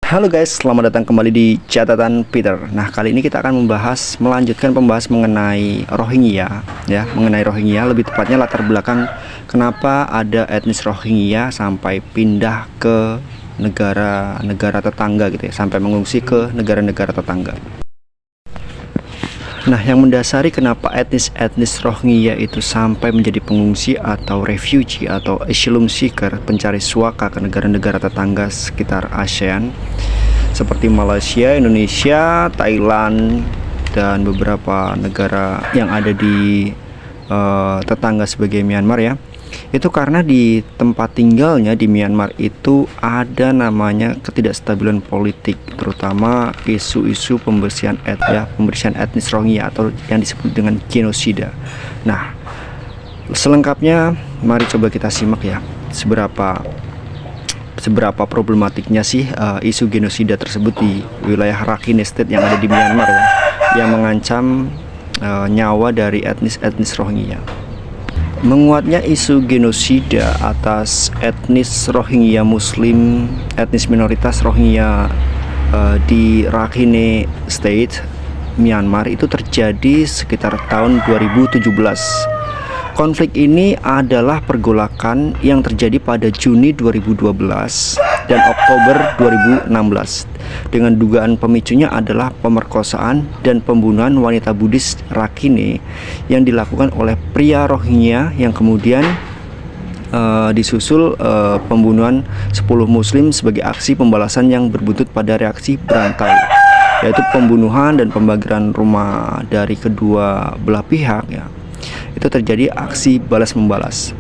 Halo guys, selamat datang kembali di Catatan Peter. Nah, kali ini kita akan melanjutkan pembahas mengenai Rohingya, ya, mengenai Rohingya, lebih tepatnya latar belakang kenapa ada etnis Rohingya sampai pindah ke negara-negara tetangga gitu ya, sampai mengungsi ke negara-negara tetangga. Nah, yang mendasari kenapa etnis Rohingya itu sampai menjadi pengungsi atau refugee atau asylum seeker, pencari suaka ke negara-negara tetangga sekitar ASEAN seperti Malaysia, Indonesia, Thailand, dan beberapa negara yang ada di tetangga sebagai Myanmar ya. Itu karena di tempat tinggalnya di Myanmar itu ada namanya ketidakstabilan politik, terutama isu-isu pembersihan etnis Rohingya atau yang disebut dengan genosida. Nah, selengkapnya mari coba kita simak ya, seberapa problematiknya sih isu genosida tersebut di wilayah Rakhine State yang ada di Myanmar ya, yang mengancam nyawa dari etnis Rohingya. Menguatnya isu genosida atas etnis Rohingya Muslim, etnis minoritas Rohingya di Rakhine State, Myanmar itu terjadi sekitar tahun 2017. Konflik ini adalah pergolakan yang terjadi pada Juni 2012 dan Oktober 2016 dengan dugaan pemicunya adalah pemerkosaan dan pembunuhan wanita Buddhis Rakhine yang dilakukan oleh pria Rohingya yang kemudian disusul pembunuhan 10 muslim sebagai aksi pembalasan yang berbuntut pada reaksi berantai, yaitu pembunuhan dan pembakaran rumah dari kedua belah pihak ya. Itu terjadi aksi balas membalas.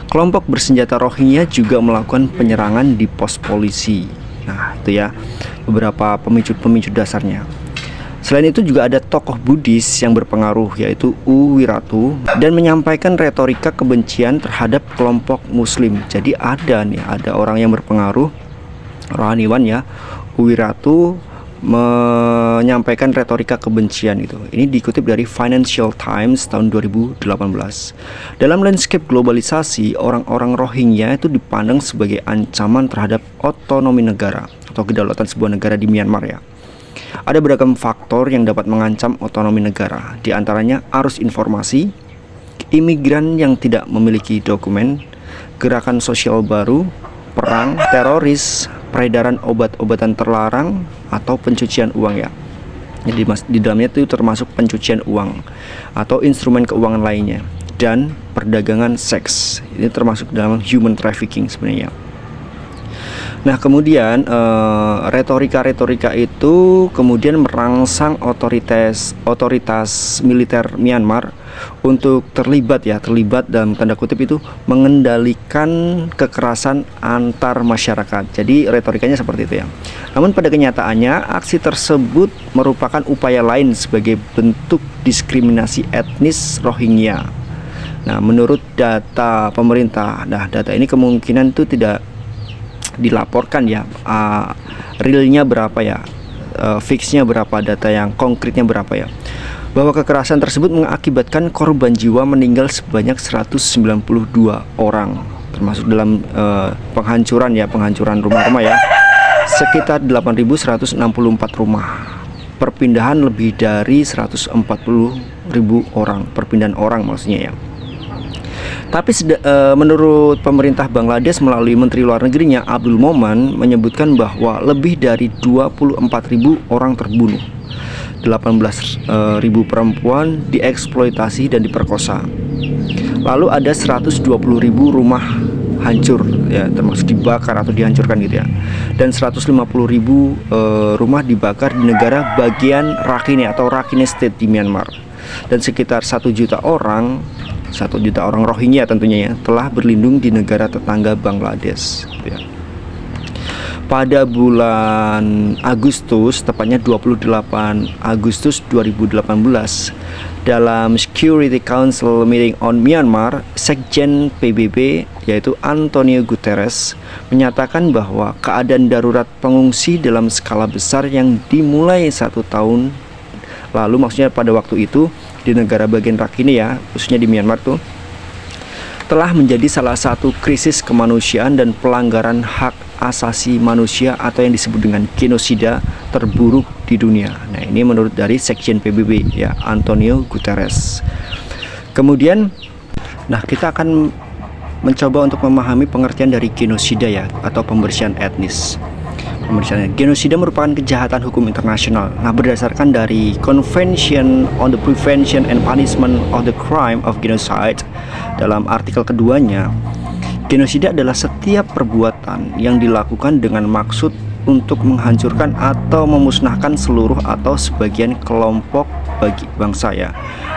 Kelompok bersenjata Rohingya juga melakukan penyerangan di pos polisi. Nah, itu ya beberapa pemicu dasarnya. Selain itu juga ada tokoh Buddhis yang berpengaruh yaitu U Wiratu dan menyampaikan retorika kebencian terhadap kelompok muslim. Jadi ada orang yang berpengaruh, rohaniwan ya, U Wiratu menyampaikan retorika kebencian itu. Ini dikutip dari Financial Times tahun 2018. Dalam landscape globalisasi, orang-orang Rohingya itu dipandang sebagai ancaman terhadap otonomi negara atau kedaulatan sebuah negara di Myanmar ya. Ada beragam faktor yang dapat mengancam otonomi negara, di antaranya arus informasi, imigran yang tidak memiliki dokumen, gerakan sosial baru, perang, teroris, peredaran obat-obatan terlarang, atau pencucian uang ya. Jadi di dalamnya itu termasuk pencucian uang atau instrumen keuangan lainnya, dan perdagangan seks. Ini termasuk dalam human trafficking sebenarnya. Nah, kemudian retorika itu kemudian merangsang otoritas militer Myanmar untuk terlibat dalam tanda kutip itu mengendalikan kekerasan antar masyarakat. Jadi retorikanya seperti itu ya. Namun pada kenyataannya aksi tersebut merupakan upaya lain sebagai bentuk diskriminasi etnis Rohingya. Nah, menurut data pemerintah, data ini kemungkinan itu tidak dilaporkan ya, realnya berapa ya, fixnya berapa, data yang konkretnya berapa ya, bahwa kekerasan tersebut mengakibatkan korban jiwa meninggal sebanyak 192 orang, termasuk dalam penghancuran rumah-rumah ya, sekitar 8.164 rumah, perpindahan lebih dari 140.000 orang, perpindahan orang maksudnya ya. Tapi menurut pemerintah Bangladesh melalui Menteri Luar Negerinya Abdul Momen menyebutkan bahwa lebih dari 24.000 orang terbunuh, 18.000 perempuan dieksploitasi dan diperkosa. Lalu ada 120.000 rumah hancur ya, termasuk dibakar atau dihancurkan gitu ya. Dan 150.000 rumah dibakar di negara bagian Rakhine atau Rakhine State di Myanmar. Dan sekitar 1 juta orang Rohingya tentunya ya telah berlindung di negara tetangga Bangladesh gitu ya. Pada bulan Agustus, tepatnya 28 Agustus 2018, dalam Security Council Meeting on Myanmar, Sekjen PBB yaitu Antonio Guterres menyatakan bahwa keadaan darurat pengungsi dalam skala besar yang dimulai 1 tahun lalu, maksudnya pada waktu itu di negara bagian Rakhine ya, khususnya di Myanmar telah menjadi salah satu krisis kemanusiaan dan pelanggaran hak asasi manusia atau yang disebut dengan genosida terburuk di dunia. Nah, ini menurut dari Sekjen PBB ya, Antonio Guterres. Kemudian, nah kita akan mencoba untuk memahami pengertian dari genosida ya, atau pembersihan etnis. Genosida merupakan kejahatan hukum internasional. Nah, berdasarkan dari Convention on the Prevention and Punishment of the Crime of Genocide, dalam artikel keduanya, genosida adalah setiap perbuatan yang dilakukan dengan maksud untuk menghancurkan atau memusnahkan seluruh atau sebagian kelompok bagi bangsa ya.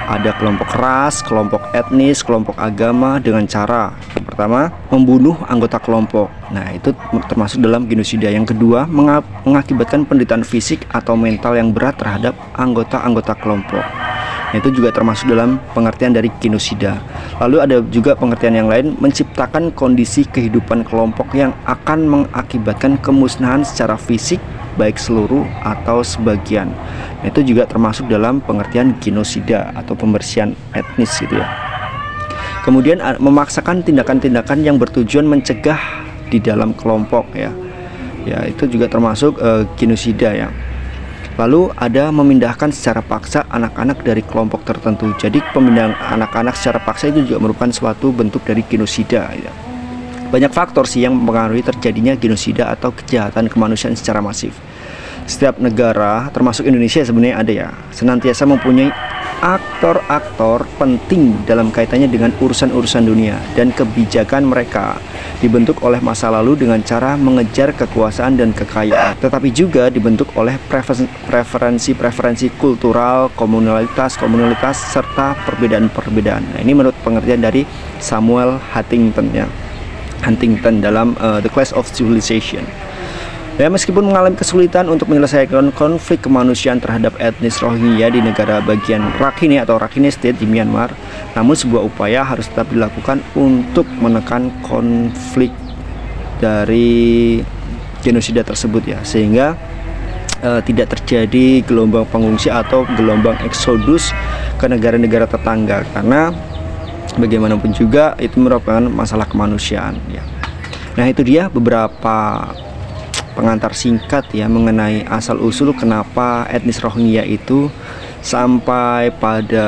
Ada kelompok ras, kelompok etnis, kelompok agama dengan cara yang pertama membunuh anggota kelompok. Nah, itu termasuk dalam genosida. Yang kedua, mengakibatkan penderitaan fisik atau mental yang berat terhadap anggota-anggota kelompok. Nah, itu juga termasuk dalam pengertian dari genosida. Lalu ada juga pengertian yang lain, menciptakan kondisi kehidupan kelompok yang akan mengakibatkan kemusnahan secara fisik baik seluruh atau sebagian. Nah, itu juga termasuk dalam pengertian genosida atau pembersihan etnis gitu ya. Kemudian memaksakan tindakan-tindakan yang bertujuan mencegah di dalam kelompok ya. Ya, itu juga termasuk genosida ya. Lalu ada memindahkan secara paksa anak-anak dari kelompok tertentu. Jadi pemindahan anak-anak secara paksa itu juga merupakan suatu bentuk dari genosida ya. Banyak faktor sih yang mempengaruhi terjadinya genosida atau kejahatan kemanusiaan secara masif. Setiap negara, termasuk Indonesia sebenarnya ada ya, senantiasa mempunyai aktor-aktor penting dalam kaitannya dengan urusan-urusan dunia, dan kebijakan mereka dibentuk oleh masa lalu dengan cara mengejar kekuasaan dan kekayaan, tetapi juga dibentuk oleh preferensi kultural, komunalitas, serta perbedaan-perbedaan. Nah, ini menurut pengertian dari Samuel Huntington dalam The Clash of Civilization. Ya, meskipun mengalami kesulitan untuk menyelesaikan konflik kemanusiaan terhadap etnis Rohingya di negara bagian Rakhine atau Rakhine State di Myanmar, namun sebuah upaya harus tetap dilakukan untuk menekan konflik dari genosida tersebut ya, sehingga tidak terjadi gelombang pengungsi atau gelombang eksodus ke negara-negara tetangga, karena bagaimanapun juga itu merupakan masalah kemanusiaan ya. Nah, itu dia beberapa pengantar singkat ya mengenai asal-usul kenapa etnis Rohingya itu sampai pada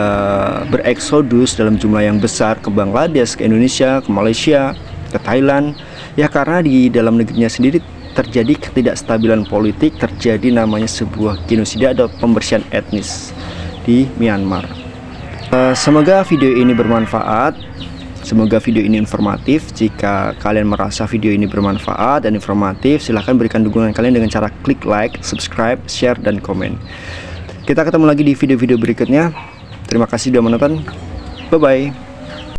bereksodus dalam jumlah yang besar ke Bangladesh, ke Indonesia, ke Malaysia, ke Thailand. Ya, karena di dalam negerinya sendiri terjadi ketidakstabilan politik, terjadi namanya sebuah genosida atau pembersihan etnis di Myanmar. Semoga video ini bermanfaat, semoga video ini informatif. Jika kalian merasa video ini bermanfaat dan informatif, silahkan berikan dukungan kalian dengan cara klik like, subscribe, share, dan komen. Kita ketemu lagi di video-video berikutnya. Terima kasih sudah menonton. Bye-bye.